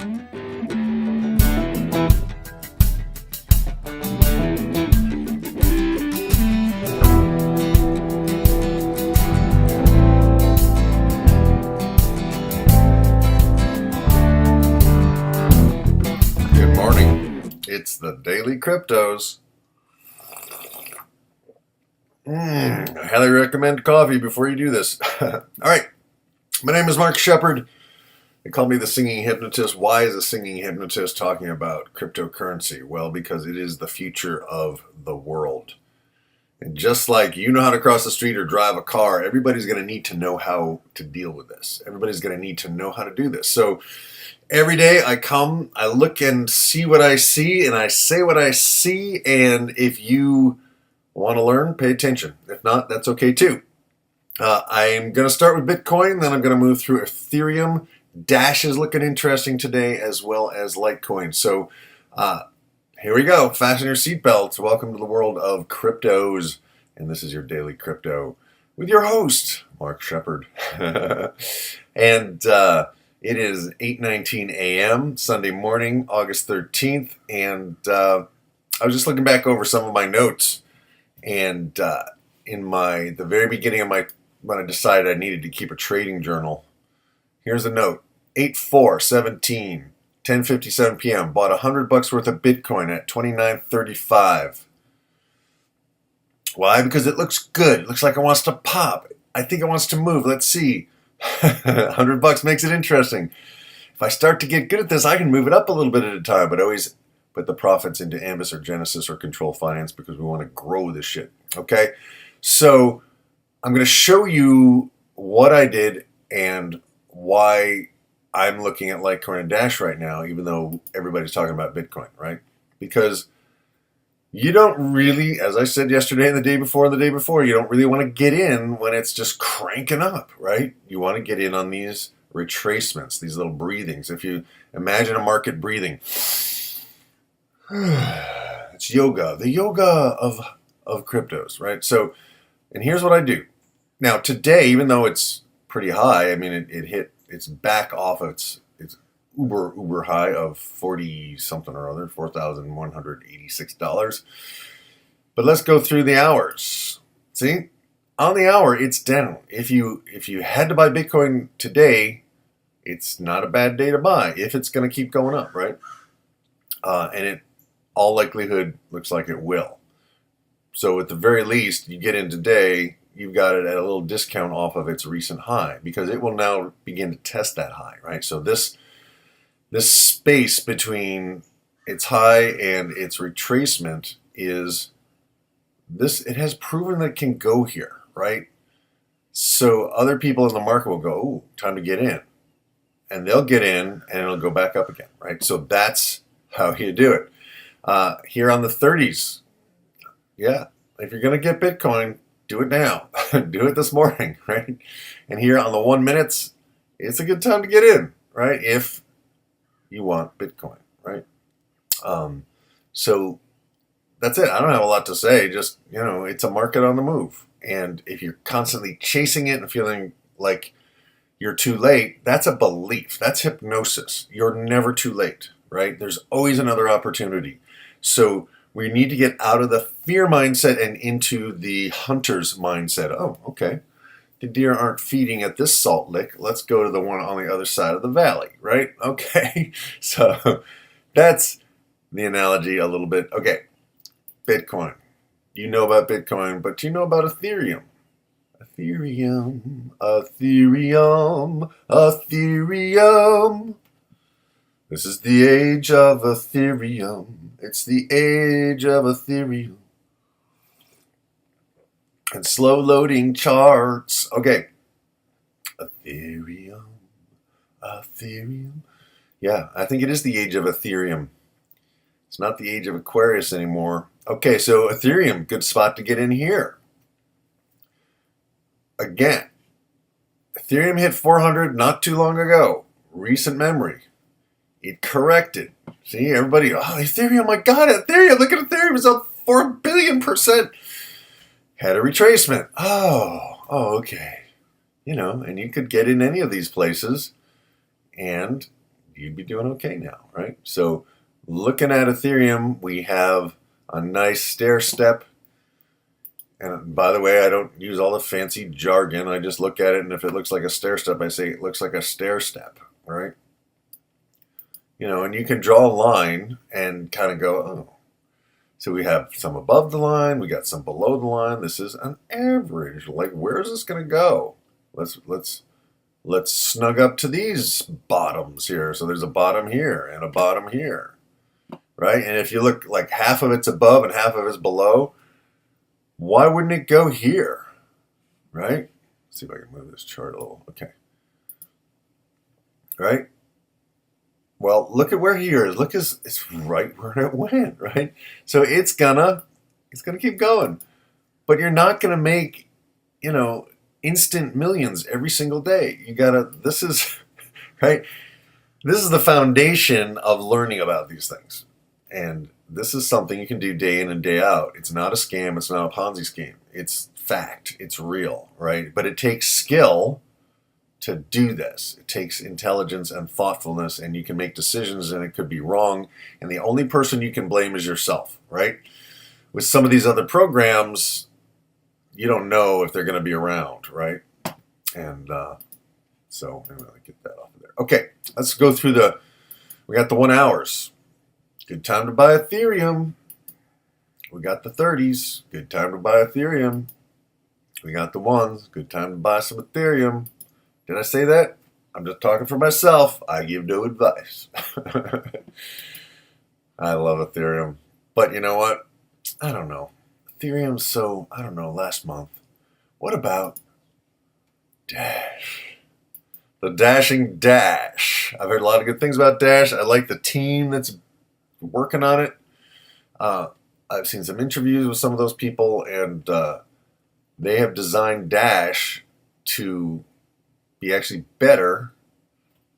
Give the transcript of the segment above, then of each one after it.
It's the Daily Cryptos. I highly recommend coffee before you do this. All right. My name is Mark Shepard. They call me the Singing Hypnotist. Why is a singing hypnotist talking about cryptocurrency? Well, because it is the future of the world. And just like you know how to cross the street or drive a car, everybody's going to need to know how to deal with this. Everybody's going to need to know how to do this. So every day I come, I look and see what I see, and I say what I see. And if you want to learn, pay attention. If not, that's okay too. I'm going to start with Bitcoin, then I'm going to move through Ethereum. Dash is looking interesting today, as well as Litecoin. So here we go. Fasten your seatbelts. Welcome to the world of cryptos. And this is your Daily Crypto with your host, Mark Shepard. And it is 8:19 a.m. Sunday morning, August 13th. And I was just looking back over some of my notes. And in the very beginning of when I decided I needed to keep a trading journal, here's a note. 8/4/17, 10:57 p.m. Bought $100 worth of Bitcoin at $29.35. Why? Because it looks good. It looks like it wants to pop. I think it wants to move. Let's see. $100 makes it interesting. If I start to get good at this, I can move it up a little bit at a time, but always put the profits into Ambis or Genesis or Control Finance because we want to grow this shit. Okay? So I'm going to show you what I did and why I'm looking at Litecoin and Dash right now, even though everybody's talking about Bitcoin, right? Because you don't really, as I said yesterday and the day before, you don't really want to get in when it's just cranking up, right? You want to get in on these retracements, these little breathings. If you imagine a market breathing, it's yoga, the yoga of cryptos, right? So, and here's what I do. Now today, even though it's pretty high, I mean, it's back off of its uber high of 40 something or other, $4,186. But let's go through the hours. See, on the hour, it's down. If you had to buy Bitcoin today, it's not a bad day to buy if it's going to keep going up, right? And it, all likelihood, looks like it will. So at the very least, you get in today, you've got it at a little discount off of its recent high because it will now begin to test that high, right? So this space between its high and its retracement is this. It has proven that it can go here, right? So other people in the market will go, "Ooh, time to get in," and they'll get in, and it'll go back up again, right? So that's how you do it. Here on the 30s, yeah, if you're going to get Bitcoin, do it now. Do it this morning, right? And here on the 1 minutes, it's a good time to get in, right? If you want Bitcoin, right? So that's it. I don't have a lot to say. Just, it's a market on the move. And if you're constantly chasing it and feeling like you're too late, that's a belief. That's hypnosis. You're never too late, right? There's always another opportunity. So we need to get out of the fear mindset and into the hunter's mindset. Oh, okay. The deer aren't feeding at this salt lick. Let's go to the one on the other side of the valley, right? Okay. So that's the analogy a little bit. Okay. Bitcoin. You know about Bitcoin, but you know about Ethereum. Ethereum. This is the age of Ethereum. It's the age of Ethereum. And slow loading charts. Okay. Ethereum. Yeah, I think it is the age of Ethereum. It's not the age of Aquarius anymore. Okay, so Ethereum, good spot to get in here. Again, Ethereum hit 400 not too long ago. Recent memory. It corrected. See, everybody, oh, Ethereum, my God, Ethereum, look at Ethereum, it's up 4 billion%. Had a retracement. Oh, okay. And you could get in any of these places and you'd be doing okay now, right? So looking at Ethereum, we have a nice stair step. And by the way, I don't use all the fancy jargon. I just look at it, and if it looks like a stair step, I say it looks like a stair step, right? And you can draw a line and kind of go, oh. So we have some above the line, we got some below the line. This is an average. Like, where is this going to go? Let's snug up to these bottoms here. So there's a bottom here and a bottom here, right? And if you look, like, half of it's above and half of it's below, why wouldn't it go here, right? Let's see if I can move this chart a little. Okay. Right? Well, look at where here is. Look, it's right where it went, right? So it's gonna keep going. But you're not gonna make, instant millions every single day. This is, right? This is the foundation of learning about these things. And this is something you can do day in and day out. It's not a scam. It's not a Ponzi scheme. It's fact. It's real, right? But it takes skill to do this. It takes intelligence and thoughtfulness, and you can make decisions, and it could be wrong. And the only person you can blame is yourself, right? With some of these other programs, you don't know if they're going to be around, right? And so I'm going to get that off of there. Okay, let's go through we got the 1 hours. Good time to buy Ethereum. We got the 30s. Good time to buy Ethereum. We got the ones. Good time to buy some Ethereum. Did I say that? I'm just talking for myself. I give no advice. I love Ethereum. But you know what? I don't know. Ethereum's so, I don't know, last month. What about Dash? The Dashing Dash. I've heard a lot of good things about Dash. I like the team that's working on it. I've seen some interviews with some of those people, and they have designed Dash to be actually better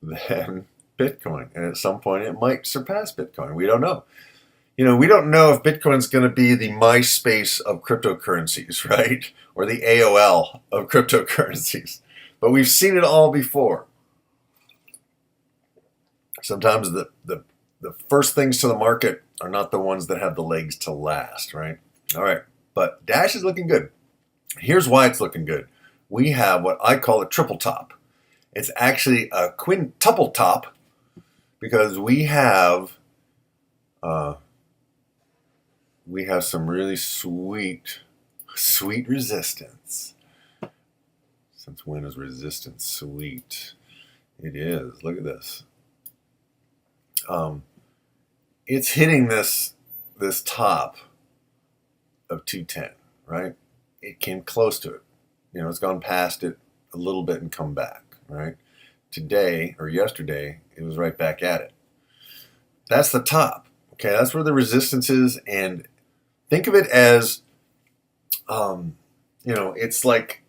than Bitcoin. And at some point, it might surpass Bitcoin. We don't know. We don't know if Bitcoin's going to be the MySpace of cryptocurrencies, right? Or the AOL of cryptocurrencies. But we've seen it all before. Sometimes the first things to the market are not the ones that have the legs to last, right? All right, but Dash is looking good. Here's why it's looking good. We have what I call a triple top. It's actually a quintuple top because we have some really sweet resistance. Since when is resistance sweet? It is. Look at this. It's hitting this top of 210, right? It came close to it. It's gone past it a little bit and come back, right? Today or yesterday, it was right back at it. That's the top. Okay, that's where the resistance is, and think of it as, it's like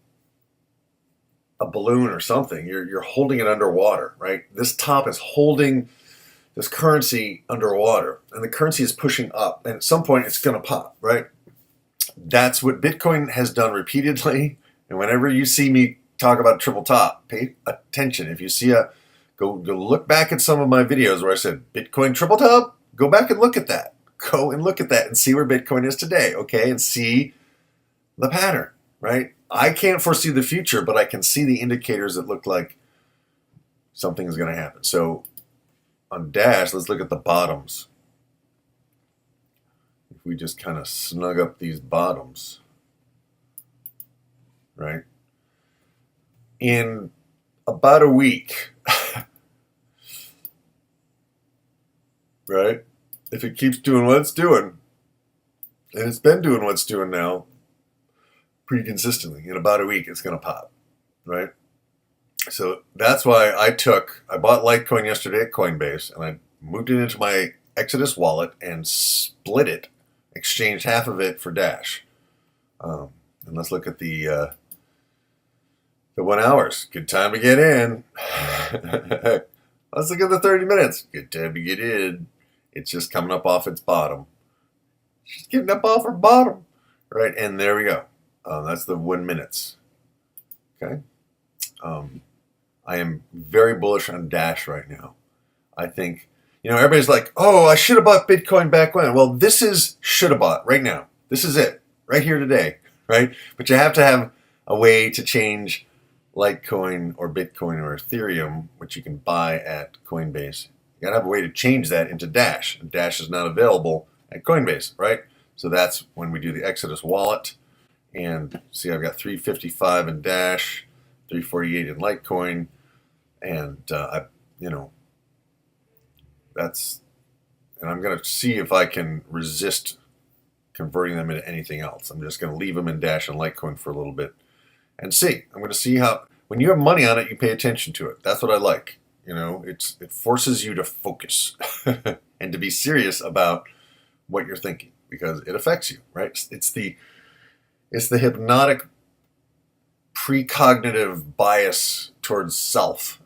a balloon or something. You're holding it underwater, right? This top is holding this currency underwater, and the currency is pushing up, and at some point it's going to pop, right? That's what Bitcoin has done repeatedly. And whenever you see me talk about triple top, pay attention. If you see go look back at some of my videos where I said Bitcoin triple top, go back and look at that. Go and look at that and see where Bitcoin is today, okay? And see the pattern, right? I can't foresee the future, but I can see the indicators that look like something is going to happen. So on Dash, let's look at the bottoms. If we just kind of snug up these bottoms, right? In about a week, right? If it keeps doing what it's doing, and it's been doing what it's doing now pretty consistently, in about a week, it's going to pop, right? So that's why I bought Litecoin yesterday at Coinbase, and I moved it into my Exodus wallet and split it, exchanged half of it for Dash. And let's look at the 1 hours. Good time to get in. Let's look at the 30 minutes. Good time to get in. It's just coming up off its bottom. She's getting up off her bottom. Right, and there we go. That's the 1 minutes. Okay. I am very bullish on Dash right now. I think, everybody's like, oh, I should have bought Bitcoin back when. Well, this is should have bought right now. This is it right here today, right? But you have to have a way to change Litecoin or Bitcoin or Ethereum, which you can buy at Coinbase. You gotta have a way to change that into Dash. And Dash is not available at Coinbase, right? So that's when we do the Exodus wallet. And see, I've got 355 in Dash, 348 in Litecoin, and and I'm going to see if I can resist converting them into anything else. I'm just going to leave them in Dash and Litecoin for a little bit and see. I'm going to see how, when you have money on it, you pay attention to it. That's what I like. It forces you to focus and to be serious about what you're thinking because it affects you, right? It's the hypnotic precognitive bias towards self.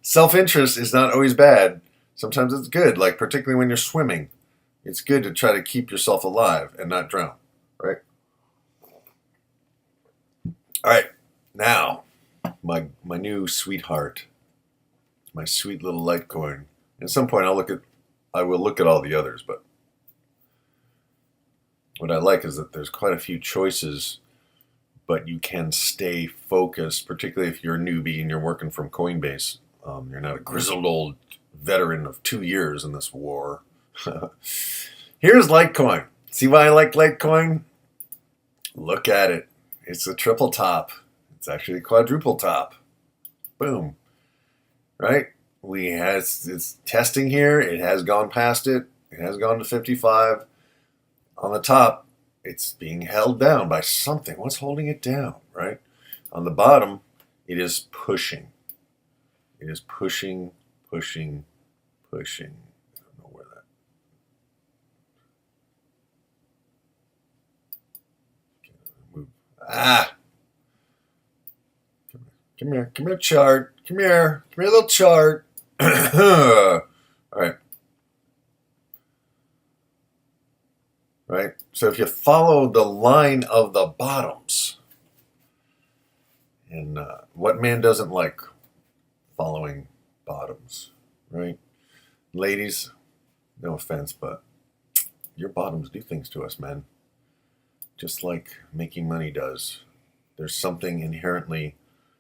Self-interest is not always bad. Sometimes it's good, like particularly when you're swimming. It's good to try to keep yourself alive and not drown, right? All right, now, my new sweetheart, my sweet little Litecoin. At some point, I will look at all the others, but what I like is that there's quite a few choices, but you can stay focused, particularly if you're a newbie and you're working from Coinbase. You're not a grizzled old veteran of 2 years in this war. Here's Litecoin. See why I like Litecoin? Look at it. It's a triple top. It's actually a quadruple top. Boom. Right? It's testing here. It has gone past it. It has gone to 55. On the top, it's being held down by something. What's holding it down, right? On the bottom, it is pushing. It is pushing. I don't know where that. Move. Come here, chart. Come here, little chart. All right. Right? So if you follow the line of the bottoms, and what man doesn't like following bottoms, right? Ladies, no offense, but your bottoms do things to us, men. Just like making money does. There's something inherently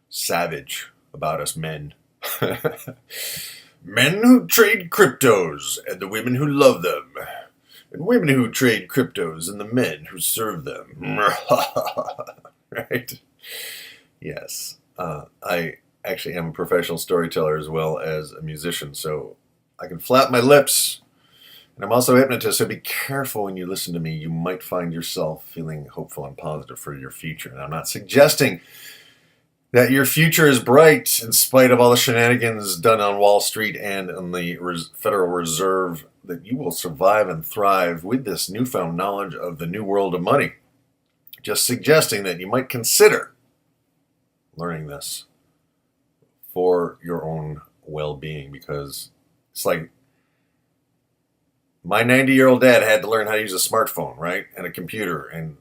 savage about us men. Men who trade cryptos and the women who love them. And women who trade cryptos and the men who serve them. Right? Yes. I actually am a professional storyteller as well as a musician, so I can flap my lips. And I'm also a hypnotist, so be careful when you listen to me. You might find yourself feeling hopeful and positive for your future. And I'm not suggesting that your future is bright in spite of all the shenanigans done on Wall Street and on the Federal Reserve, that you will survive and thrive with this newfound knowledge of the new world of money. Just suggesting that you might consider learning this for your own well-being, because it's like my 90-year-old dad had to learn how to use a smartphone, right? And a computer. And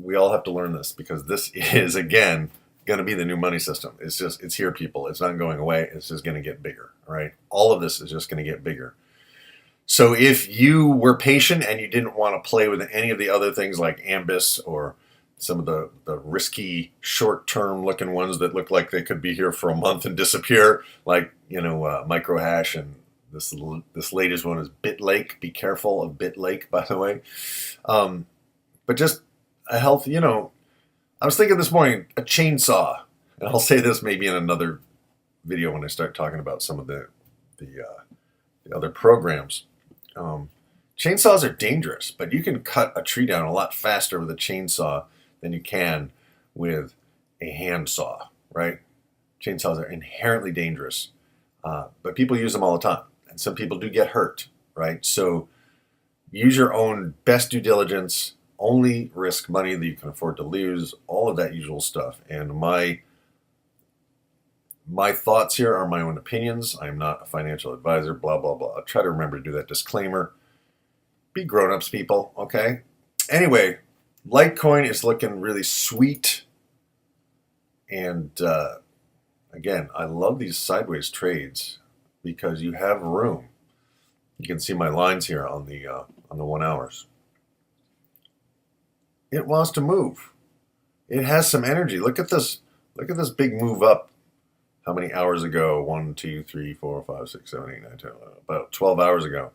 we all have to learn this because this is, again, going to be the new money system. It's here, people. It's not going away. It's just going to get bigger, all right? All of this is just going to get bigger. So if you were patient and you didn't want to play with any of the other things like Ambis or some of the risky short-term looking ones that look like they could be here for a month and disappear, like, Microhash, and this latest one is BitLake. Be careful of BitLake, by the way. But just a healthy, I was thinking this morning, a chainsaw, and I'll say this maybe in another video when I start talking about some of the other programs. Chainsaws are dangerous, but you can cut a tree down a lot faster with a chainsaw than you can with a handsaw, right? Chainsaws are inherently dangerous, but people use them all the time, and some people do get hurt, right? So use your own best due diligence, only risk money that you can afford to lose, all of that usual stuff. And my thoughts here are my own opinions. I am not a financial advisor, blah, blah, blah. I'll try to remember to do that disclaimer. Be grown-ups, people, okay? Anyway, Litecoin is looking really sweet. And again, I love these sideways trades because you have room. You can see my lines here on the 1 hours. It wants to move. It has some energy. Look at this. Look at this big move up. How many hours ago? 1, 2, 3, 4, 5, 6, 7, 8, 9, 10, 11. About 12 hours ago.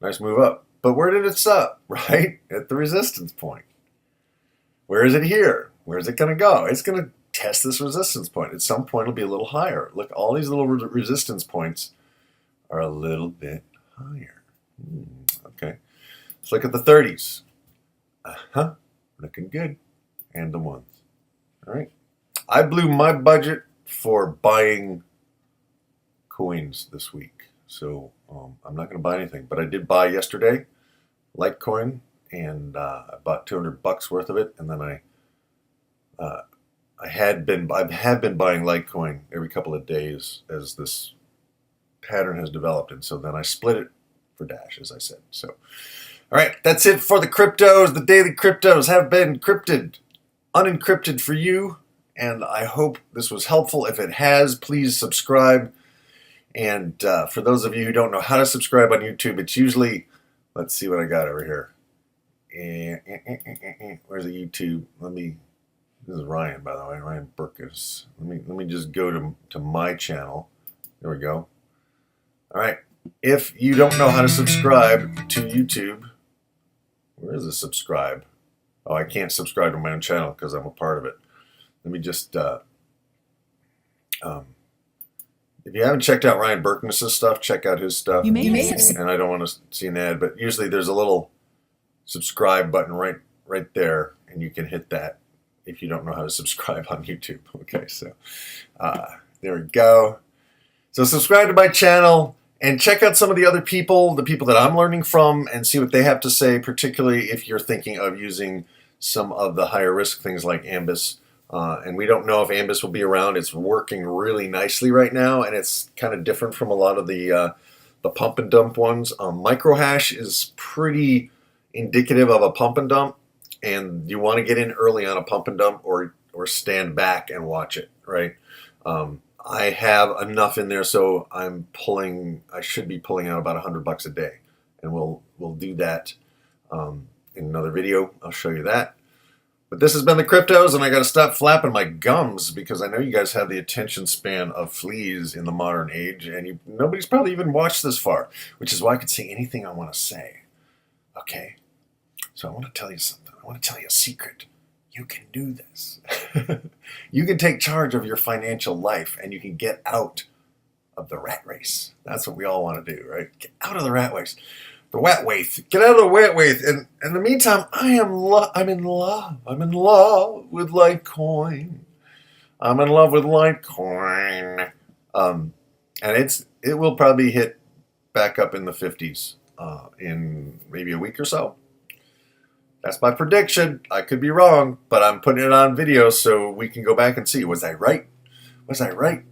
Nice move up. But where did it stop? Right at the resistance point. Where is it here? Where is it going to go? It's going to test this resistance point. At some point, it'll be a little higher. Look, all these little resistance points are a little bit higher. Okay. Let's look at the 30s. Looking good. And the ones. All right. I blew my budget for buying coins this week. So I'm not going to buy anything. But I did buy yesterday Litecoin, and I bought $200 worth of it. And then I have been buying Litecoin every couple of days as this pattern has developed. And so then I split it for Dash, as I said. So, all right, that's it for the cryptos. The daily cryptos have been unencrypted for you. And I hope this was helpful. If it has, please subscribe. And for those of you who don't know how to subscribe on YouTube, it's usually, let's see what I got over here. Where's the YouTube? This is Ryan, by the way, Ryan Burkus. Let me just go to my channel. There we go. All right. If you don't know how to subscribe to YouTube, where is the subscribe? Oh, I can't subscribe to my own channel because I'm a part of it. Let me just, if you haven't checked out Ryan Burkus' stuff, check out his stuff. You may and I don't want to see an ad, but usually there's a little subscribe button right there, and you can hit that if you don't know how to subscribe on YouTube. Okay, so there we go. So subscribe to my channel and check out some of the other people, the people that I'm learning from, and see what they have to say, particularly if you're thinking of using some of the higher risk things like Ambis. And we don't know if Ambis will be around. It's working really nicely right now, and it's kind of different from a lot of the pump and dump ones. Microhash is pretty indicative of a pump and dump, and you want to get in early on a pump and dump or stand back and watch it, right? I have enough in there, so I should be pulling out about $100 a day, and we'll do that in another video. I'll show you that. But this has been the cryptos, and I got to stop flapping my gums because I know you guys have the attention span of fleas in the modern age, and nobody's probably even watched this far, which is why I could say anything I want to say. Okay? So I want to tell you something. I want to tell you a secret. You can do this. You can take charge of your financial life, and you can get out of the rat race. That's what we all want to do, right? Get out of the rat race. The wet waith. Get out of the wet waith. And in the meantime, I'm in love. I'm in love with Litecoin. I'm in love with Litecoin. And it will probably hit back up in the 50s in maybe a week or so. That's my prediction. I could be wrong, but I'm putting it on video so we can go back and see. Was I right? Was I right?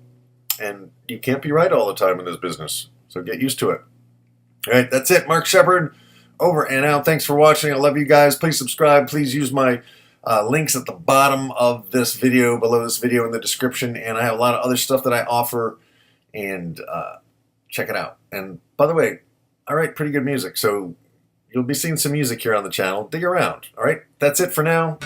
And you can't be right all the time in this business. So get used to it. All right, that's it. Mark Shepard, over and out. Thanks for watching. I love you guys. Please subscribe. Please use my links at the bottom of this video, below this video in the description. And I have a lot of other stuff that I offer. And check it out. And by the way, I write pretty good music. So you'll be seeing some music here on the channel. Dig around. All right, that's it for now.